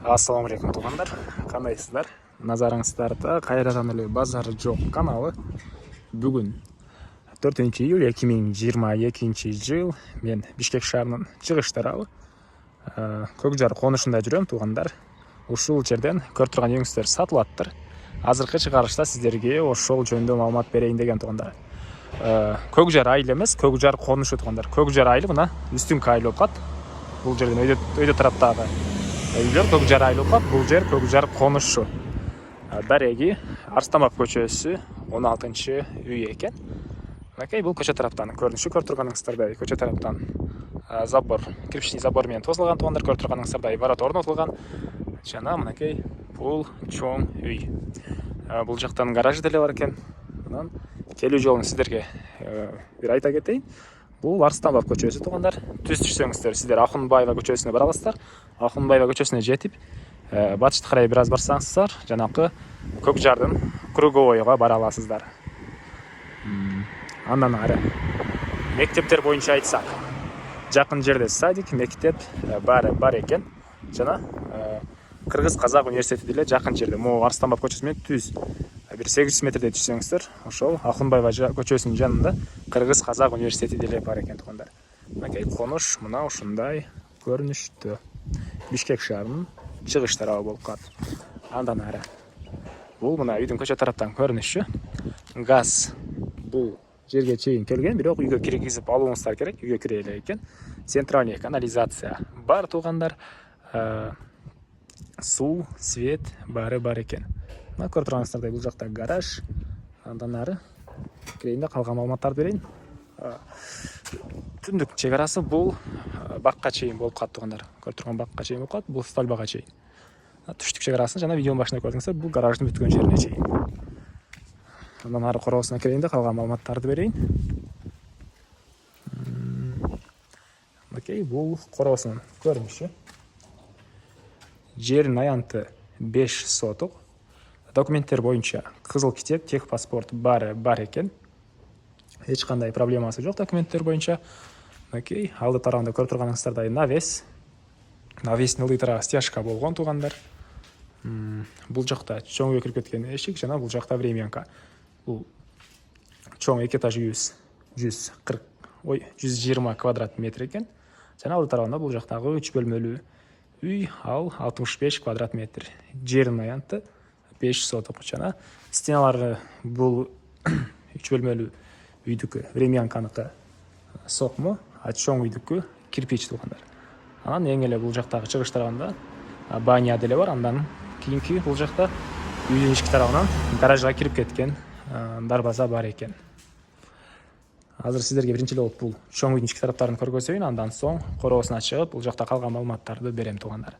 Ассаламу алейкум туғандар, қандайсыздар? Назарыңыздарда қайрадан эле базары жоқ каналы. Бүгін 4 июль 2022 жыл. Мен Бишкек шаарынын чыгыш тарабы Көкжар конушунда жүрөм туғандар. Ушул жерден көрүп турган үйүңүздөр сатылаттыр. Азыркы чыгарышта сиздерге ошол жөнүндө маалымат берейин деген туғандар. Көкжар айыл эмес, Көкжар конушу туғандар. Көкжар айылы мына үстүңкү айыл болуп калат. Бул жерден өйдө тараптагы үйлер Көкжар айыл болуп калат. Бул жер Көкжар конушу. Дареги Арстамбап көчөсү 16-чы үй экен. Мынакей бул көчө тараптан көрүнүшү көрүп турганыңыздардай. Көчө тараптан забор, кирпичный забор менен тосулган туғандар, көрүп турганыңыздардай ворот орнотулган. Жана мынакей бул чоң үй. Бул жактан гаражы деле бар экен. Мындан келүү жолун сиздерге бир айта кетейин. Бул Арстамбап көчөсү туғандар. Түз түшсөңүздөр сиздер Ахунбаева көчөсүнө бара аласыздар. Ахунбаева көчөсүнө жетип, батышты карай бир аз барсаңыздар, жанакы Көкжардын круговойго бара аласыздар. Андан ары мектептер боюнча айтсак, жакын жерде садик, мектеп бар экен. Жана Кыргыз-Казак университети деле жакын жерде. Могу Арстамбап көчөсү менен түз бир 800 метрдей түшсөңүздөр, ошол Ахунбаева көчөсүнүн жанында Кыргыз-Казак университети деле бар экен туғандар. Мынакей конуш мына ушундай көрүнүштө. Бишкек шаарынын чыгыш тарабы болуп калат. Андан ары бул мына үйдүн көчө тараптан көрүнүшү. Газ бул жерге чейин келген, бирок үйгө киргизип алууңуздар керек. Үйгө кире элек экен. Центральный канализация бар туғандар. Суу, свет бар экен. Мына көрүп турганыңыздардай бул жакта гараж. Андан ары кирейин да калган маалыматтарды берейин. Түндүк чек арасы бул бакка чейин болуп калат туғандар. Көрүп турган бакка чейин болуп калат, бул столбага чейин. Түштүк чек арасын жана видеонун башында көрдүңүздөр, бул гараждын бүткөн жерине чейин. Андан ары короосуна кирейин да калган маалыматтарды берейин. Окей, бул короосунун көрүнүшү. Жерин аянты 5 соток. Документтер боюнча кызыл китеп, техпаспорт бар экен. Эч кандай проблемасы жок документтер боюнча. Окей, алды тарабында көрүп турганыңыздардай навес. Навестин ылдый тарабы стяжка болгон туғандар. Бул жакта чоң үй кирип кеткен эшик, жана бул жакта времянка. Бул чоң эки этаж үйүбүз 120 квадрат метр экен. Жана алды тарабында бул жактагы 3 бөлмөлүү үй, ал 65 квадрат метр. Жерин аянты 5 соток. Жана стеналары бул 3 бөлмөлүү үйдүкү времянканыкы сокмо, а чоң үйдүкү кирпич туғандар. Анан эң эле бул жактагы чыгыш тарабында баня деле бар. Андан кийинки бул жакта үйдүн ички тарабынан гаражга кирип кеткен дарбаза бар экен. Азыр сиздерге биринчи болуп бул чоң үйдүн ички тараптарын көргөзөйүн, андан соң короосуна чыгып бул жакта калган маалыматтарды берем туғандар.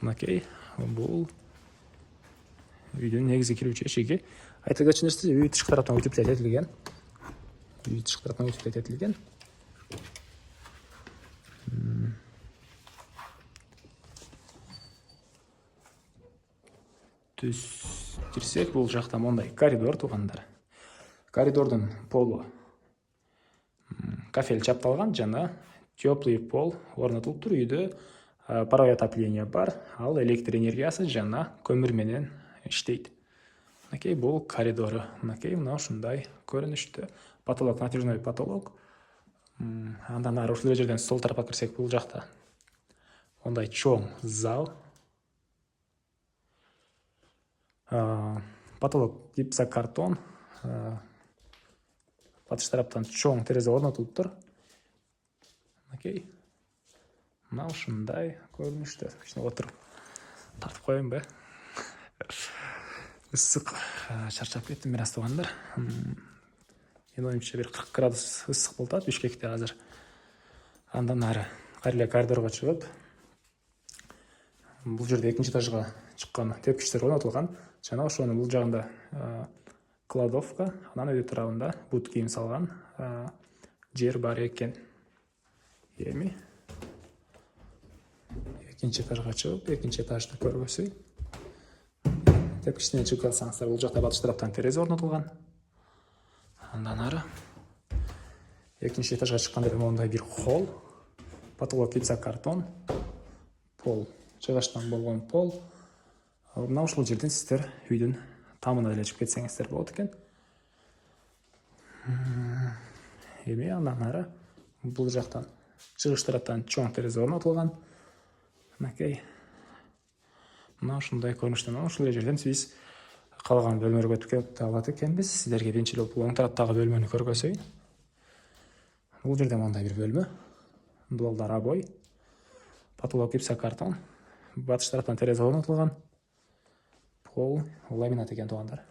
Мынакей бул үйдүн негизги кирүүчү эшиги. Айта кетчү нерсе, үй тышкы тараптан утеплетилген. Үй тышкы тараптан утеплетилген. Түз кирсек, бул жакта мондай коридор туғандар. Коридордун полу кафель чапталган жана теплый пол орнотулуптур. Үйдө паровое отопление бар, ал электр энергиясы жана көмүр менен иштейт. Мынакей бул коридору. Мынакей мына ушундай көрүнүштө. Потолок, натяжной потолок. Андан ары ушул жерден сол тарапка кирсек, бул жакта мондай чоң зал. Потолок гипсокартон. Батыш тараптан чоң терезе орнотулуптур. Мынакей мына ушундай көрүнүштө. Кичине отуруп тартып коеюнбу? Ысык, чарчап кеттим бир аз туғандар. Менин оюмча бир 40 градус ысык болуп атат Бишкекте азыр. Андан ары кайра эле коридорго чыгып, бул жерде экинчи этажга чыккан тепкичтер орнотулган. Жана ошонун бул жагында кладовка, анан өйдө тарабында бут кийим салган жер бар экен. Эми экинчи этажга чыгып, экинчи этажды көргөзөйүн. Тепкичтен чыгып калсаңыздар, бул жакта батыш тараптан терезе орнотулган. Андан ары экинчи этажга чыкканда мондай бир холл. потолок гипсокартон, пол жыгачтан болгон пол. Мына ушул жерден сиздер үйдүн тамына эле чыгып кетсеңиздер болот экен. Эми андан ары бул жактан чыгыш тараптан чоң терезе орнотулган. Мынакей. Мына ушундай көрүнүштө ушул жерден биз калган бөлмөлөргө өтүп кете алат экенбиз. Сиздерге биринчи эле бул оң тараптагы бөлмөнү көргөзөйүн. Бул жерде мындай бир бөлмө. Дуалдар обой. Потолок гипсокартон. Батыш тараптан терезе орнотулган. Пол ламинат экен туугандар.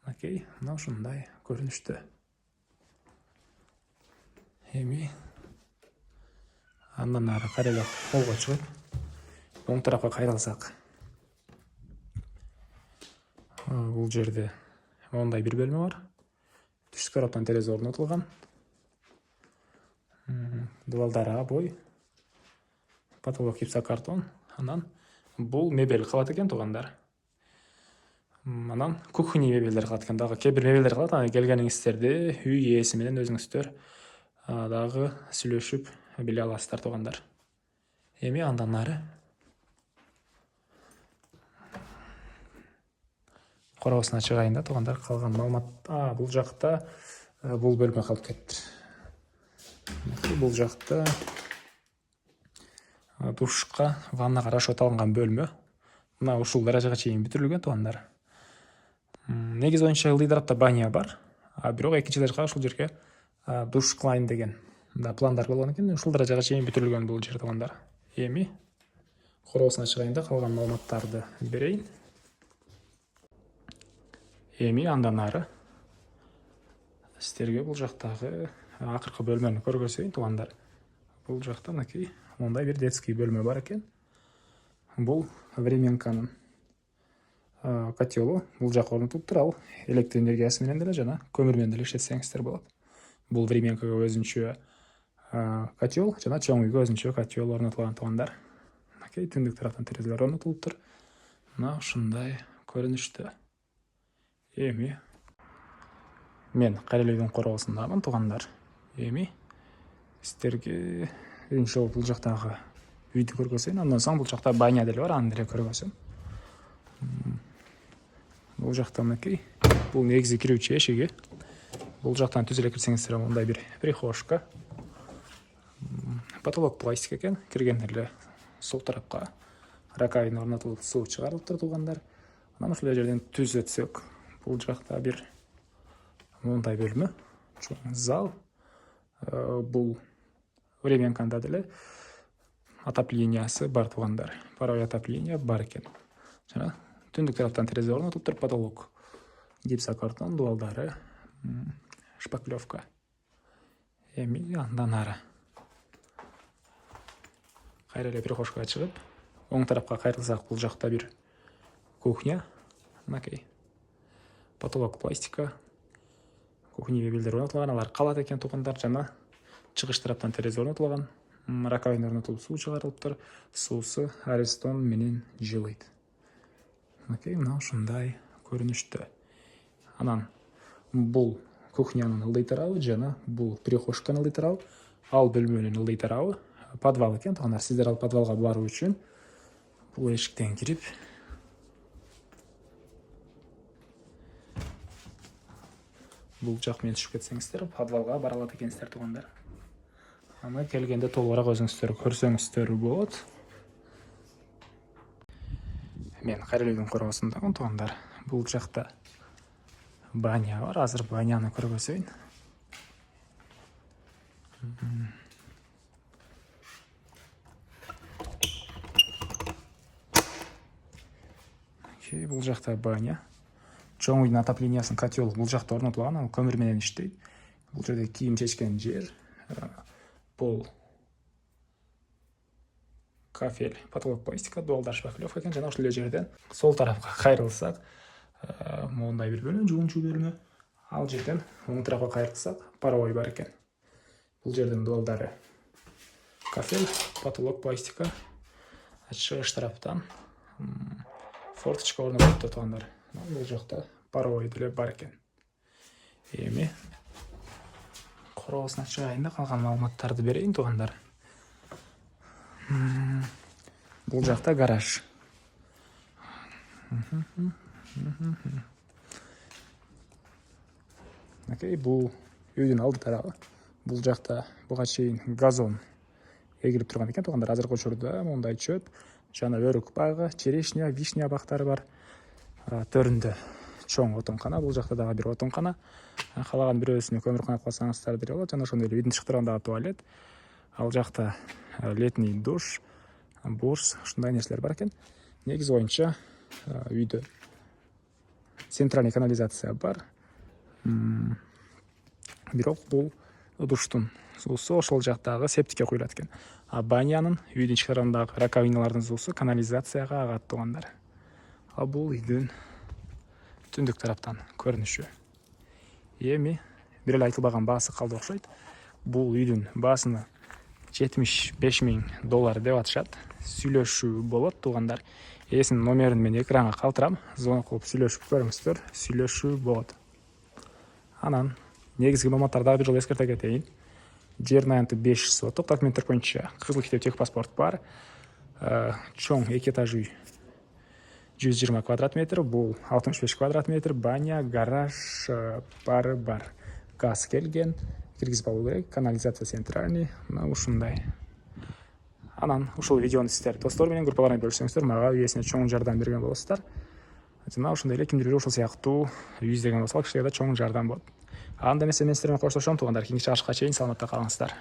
Окей, мына ушундай көрүнүштө. Эми андан ары кайра холго чыгып, оң тарапка кайрылсак. Бул жерде мондай бир бөлмө бар. Түштүк тараптан терезе орнотулган. Дуалдары обой. Потолок гипсокартон. Анан бул мебель калат экен туугандар. Анан кухня мебелдер калат экен. Дагы кээ бир мебелдер калат. Аны келгениңиздерде үй ээси менен өзүңүздөр дагы сүйлөшүп биле аласыздар туугандар. Эми андан ары короосуна чыгайын да туугандар. Калган маалымат бул жакта бул бөлмө калып кетти. Бул жакта душка, ваннага расчет алынган бөлмө. Мына ушул даражага чейин бүтүрүлгөн туугандар. Негизи боюнча ылдый тарапта баня бар. Бирок экинчи этажга ушул жерге душ кылайын деген пландар болгон экен. Ушул даражага чейин бүтүрүлгөн бул жер туугандар. Эми короосуна чыгайын да калган маалыматтарды берейин. Эми андан ары сиздерге бул жактагы акыркы бөлмөнү көргөзөйүн туугандар. Бул жакта мынакей мондай бир детский бөлмө бар экен. Бул временканын котелу. Бул жак орнотулуп тур. Ал электр энергиясы менен деле жана көмүр менен деле иштетсеңиздер болот. Бул временкага өзүнчө котел жана чоң үйгө өзүнчө котел орнотулган туугандар. Мынакей түндүк тараптан терезелер орнотулуптур. Мына ушундай көрүнүштө. Эми мен кайра эле үйдүн короосундамын туугандар. Эми сиздерге биринчи бул жактагы үйдү көргөзөйүн. Андан соң бул жакта баня деле бар, аны деле көргөзөм. Бул жакта мынакей. Бул негизи кирүүчү эшиги. Бул жактан түз эле кирсеңиздер мындай бир прихожка. Потолок пластик экен. Киргенде эле сол тарапка раковина орнотулуп суу чыгарылыптыр туугандар. Анан ушул жерден түз өтсөк, бул жакта бир мондай бөлмө, чоң зал. Бул временканда деле отоплениясы бар туугандар. Паровой отопление бар экен. Жана түндүк тараптан терезе орнотулуптур. Потолок гипсокартон, дуалдары шпаклевка. Эми андан ары кайра эле прихожкага чыгып, оң тарапка кайрылсак, бул жакта бир кухня. Мынакей. Потолок пластика. Кухня мебелдер орнотулган, алар калат экен туугандар. Жана чыгыш тараптан терезе орнотулган. Раковина орнотулуп суу чыгарылыптыр. Суусу Аристон менен жылыйт. Мынакей, мына ушундай көрүнүштө. Анан бул кухнянын ылдый тарабы жана бул прихожканын ылдый тарабы. Ал бөлмөнүн ылдый тарабы подвал экен туугандар. Сиздер ал подвалга баруу үчүн бул эшиктен кирип бул жак менен түшүп кетсеңиздер, подвалга бара алат экенсиздер туугандар. Аны келгенде толугураак өзүңүздөр көрсөңүздөр болот. Мен кайра эле үйдүн короосундамын туугандар. Бул жакта баня бар. Азыр баняны көргөзөйүн. Бул жакта баня. Чоң үйдүн отоплениясынын котелу бул жакта орнотулган, ал көмүр менен иштейт. Бул жерде кийим чечкен жер, пол, кафель, потолок пластика, дуалдар шпаклевка экен. Жана ушул жерден сол тарапка кайрылсак, мондай бир бөлмө, жуунчу бөлмө. Ал жерден оң тарапка кайрылсак, паровой бар экен. Бул жердин дуалдары кафель, потолок пластика. Чыгыш тараптан форточка орнотулуптур туугандар. Бул жакта паровой деле бар экен. Эми короосуна чыгайын да калган маалыматтарды берейин туугандар. Бұл жақта гараж. Окей, бұл үйдің алды тарағы. Бұл жақта бұға шейін газон егіліп тұрған екен. Туғандар азырғы учурда мондай чөп, жана өрік бағы, черешня, вишня бақтары бар. Төрінде чоң отынқана, бұл жақта дағы бір отынқана. Қалаған біреусіне көмір қойып қалсаңыздар деп болады. Жана ошондой эле үйдүн чыктыргандағы туалет. Ал жақта летний душ, бурс, ушундай нерселер бар экен. Негизи боюнча үйдө центральный канализация бар. Бирок бул душтун суусу ошол жактагы септикке куюлат экен. А банянын үйдүн чыгарындагы раковиналардын суусу канализацияга агат тугандар. А бул үйдүн түндүк тараптан көрүнүшү. Эми бир эле айтылбаган баасы калды окшойт. Бул үйдүн баасыны $75,000 деп атышат. Сүйлөшүү болот тугандар. Эсинин номерин мен экранга калтырам. Звонок кылып сүйлөшүп көрүңүздөр. Сүйлөшүү болот. Анан негизги маалыматтарды дагы бир жолу эскерте кетейин. Жердин аянты 5 соток, документтер боюнча кызыл китеп техпаспорт бар. Чоң 2 этаж үй. 120 квадрат метр, бул 65 квадрат метр, баня, гараж бары бар. Газ келген, киргизип алуу керек, канализация центральный, ушундай. Анан ушул видеону сиздер достор менен группаларга бөлүшсөңүздөр, мага үйесине чоң жардам берген болосуздар. Жана ошондой эле кимдир ушул сыяктуу үй издеген болсо кишиге да чоң жардам болот. Анда эмесе мен сиздер менен коштошом туугандар. Кийинки чыгышка чейин саламатта калыңыздар.